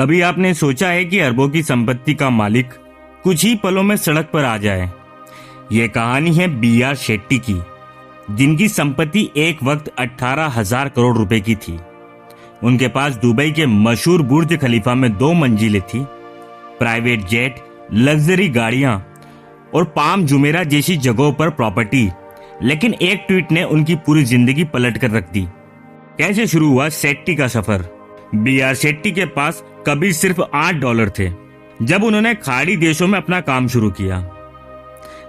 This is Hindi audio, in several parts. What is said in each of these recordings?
कभी आपने सोचा है कि अरबों की संपत्ति का मालिक कुछ ही पलों में सड़क पर आ जाए? यह कहानी है B.R. शेट्टी की, जिनकी संपत्ति एक वक्त 18,000 करोड़ रुपए की थी। उनके पास दुबई के मशहूर बुर्ज खलीफा में 2 मंजिलें थी, प्राइवेट जेट, लग्जरी गाड़ियां और पाम जुमेरा जैसी जगहों पर प्रॉपर्टी। लेकिन एक ट्वीट ने उनकी पूरी जिंदगी पलट कर रख दी। कैसे शुरू हुआ शेट्टी का सफर? B.R. शेट्टी के पास कभी सिर्फ $8 थे जब उन्होंने खाड़ी देशों में अपना काम शुरू किया।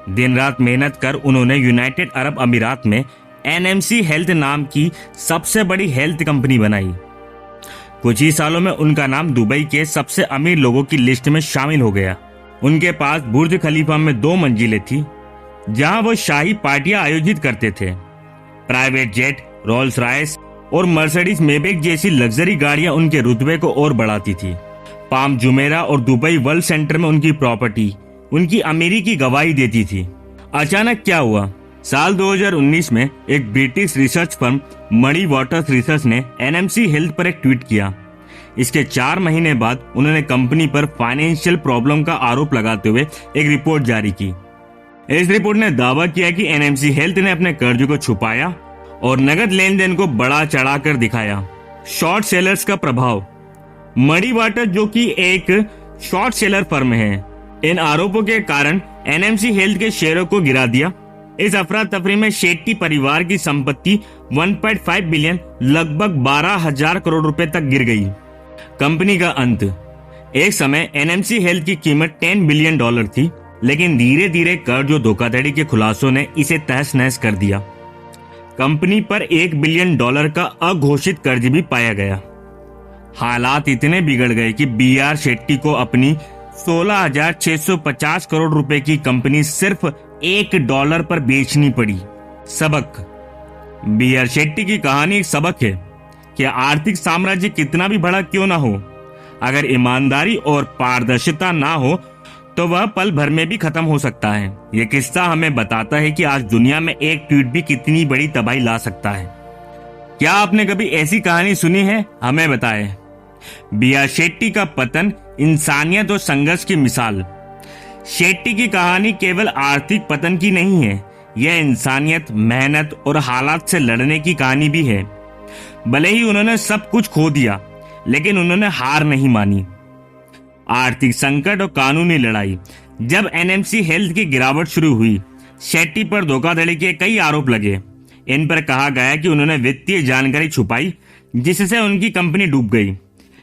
दिन रात मेहनत कर उन्होंने यूनाइटेड अरब अमीरात में NMC हेल्थ नाम की सबसे बड़ी हेल्थ कंपनी बनाई। कुछ ही सालों में उनका नाम दुबई के सबसे अमीर लोगों की लिस्ट में शामिल हो गया। उनके पास बुर्ज खलीफा में 2 मंजिलें थी, जहां वो शाही पार्टियां आयोजित करते थे। प्राइवेट जेट, रोल्स रॉयस और मर्सिडीज मेबेक जैसी लग्जरी गाड़ियां उनके रुतबे को और बढ़ाती थी। पाम जुमेरा और दुबई वर्ल्ड सेंटर में उनकी प्रॉपर्टी उनकी अमीरी की गवाही देती थी। अचानक क्या हुआ? साल 2019 में एक British research firm money waters research ने NMC हेल्थ पर एक ट्वीट किया। इसके 4 महीने बाद उन्होंने कंपनी पर फाइनेंशियल प्रॉब्लम का आरोप लगाते हुए एक रिपोर्ट जारी की। इस रिपोर्ट ने दावा किया कि NMC हेल्थ ने अपने कर्ज को छुपाया और नगद लेन देन को बढ़ा चढ़ाकर दिखाया। शॉर्ट सेलर्स का प्रभाव। मनी वाटर जो कि एक शॉर्ट सेलर फर्म है, इन आरोपों के कारण NMC हेल्थ के शेयरों को गिरा दिया। इस अफरा तफरी में शेट्टी परिवार की संपत्ति 1.5 बिलियन लगभग 12,000 करोड़ रुपए तक गिर गई। कंपनी का अंत। एक समय NMC हेल्थ की कीमत $10 बिलियन थी, लेकिन धीरे धीरे कर्ज और धोखाधड़ी के खुलासों ने इसे तहस नहस कर दिया। कंपनी पर $1 बिलियन का अघोषित कर्ज भी पाया गया। हालात इतने बिगड़ गए कि B.R. शेट्टी को अपनी 16,650 करोड़ रुपए की कंपनी सिर्फ $1 पर बेचनी पड़ी। सबक। B.R. शेट्टी की कहानी एक सबक है कि आर्थिक साम्राज्य कितना भी बड़ा क्यों ना हो, अगर ईमानदारी और पारदर्शिता ना हो तो वह पल भर में भी खत्म हो सकता है। यह किस्सा हमें बताता है कि आज दुनिया में एक ट्वीट भी कितनी बड़ी तबाही ला सकता है। क्या आपने कभी ऐसी कहानी सुनी है? हमें बताएं। B.R. शेट्टी का पतन इंसानियत और संघर्ष की मिसाल। शेट्टी की कहानी केवल आर्थिक पतन की नहीं है, यह इंसानियत, मेहनत और हालात से लड़ने की कहानी भी है। भले ही उन्होंने सब कुछ खो दिया, लेकिन उन्होंने हार नहीं मानी। आर्थिक संकट और कानूनी लड़ाई। जब NMC हेल्थ की गिरावट शुरू हुई, शेट्टी पर धोखाधड़ी के कई आरोप लगे। इन पर कहा गया कि उन्होंने वित्तीय जानकारी छुपाई, जिससे उनकी कंपनी डूब गई।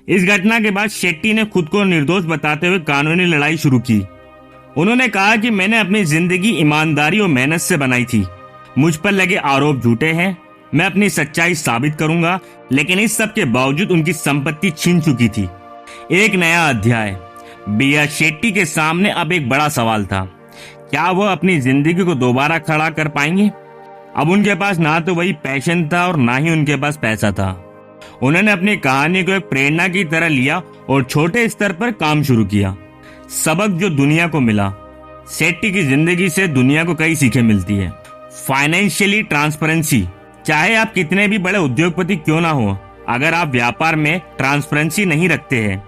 इस घटना के बाद शेट्टी ने खुद को निर्दोष बताते हुए कानूनी लड़ाई शुरू की। उन्होंने कहा कि मैंने अपनी जिंदगी ईमानदारी और मेहनत से बनाई थी। मुझ पर लगे आरोप झूठे हैं, मैं अपनी सच्चाई साबित करूंगा। लेकिन इस सब के बावजूद उनकी संपत्ति छीन चुकी थी। एक नया अध्याय। B.R. शेट्टी के सामने अब एक बड़ा सवाल था, क्या वह अपनी जिंदगी को दोबारा खड़ा कर पाएंगे? अब उनके पास ना तो वही पैशन था और ना ही उनके पास पैसा था। उन्होंने अपनी कहानी को एक प्रेरणा की तरह लिया और छोटे स्तर पर काम शुरू किया। सबक जो दुनिया को मिला। शेट्टी की जिंदगी से दुनिया को कई सीखें मिलती है। Financially transparency. चाहे आप कितने भी बड़े उद्योगपति क्यों ना हो, अगर आप व्यापार में ट्रांसपेरेंसी नहीं रखते हैं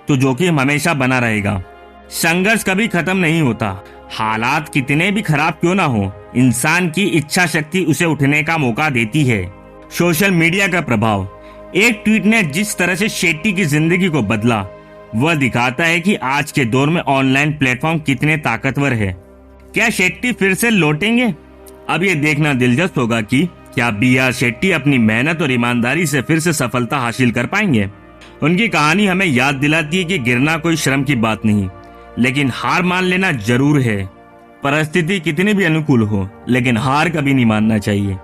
तो जोखिम हमेशा बना रहेगा। संघर्ष कभी खत्म नहीं होता। हालात कितने भी खराब क्यों ना हो, इंसान की इच्छा शक्ति उसे उठने का मौका देती है। सोशल मीडिया का प्रभाव। एक ट्वीट ने जिस तरह से शेट्टी की जिंदगी को बदला, वह दिखाता है कि आज के दौर में ऑनलाइन प्लेटफॉर्म कितने ताकतवर है। क्या शेट्टी फिर से लौटेंगे? अब ये देखना दिलचस्प होगा कि क्या B.R. शेट्टी अपनी मेहनत और ईमानदारी से फिर से सफलता हासिल कर पाएंगे। उनकी कहानी हमें याद दिलाती है कि गिरना कोई शर्म की बात नहीं, लेकिन हार मान लेना जरूर है। परिस्थिति कितनी भी अनुकूल हो, लेकिन हार कभी नहीं मानना चाहिए।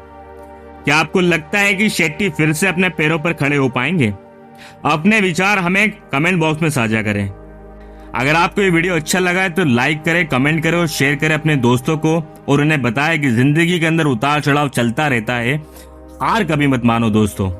क्या आपको लगता है कि शेट्टी फिर से अपने पैरों पर खड़े हो पाएंगे? अपने विचार हमें कमेंट बॉक्स में साझा करें। अगर आपको ये वीडियो अच्छा लगा है तो लाइक करें, कमेंट करें और शेयर करें अपने दोस्तों को, और उन्हें बताएं कि जिंदगी के अंदर उतार चढ़ाव चलता रहता है। हार कभी मत मानो दोस्तों।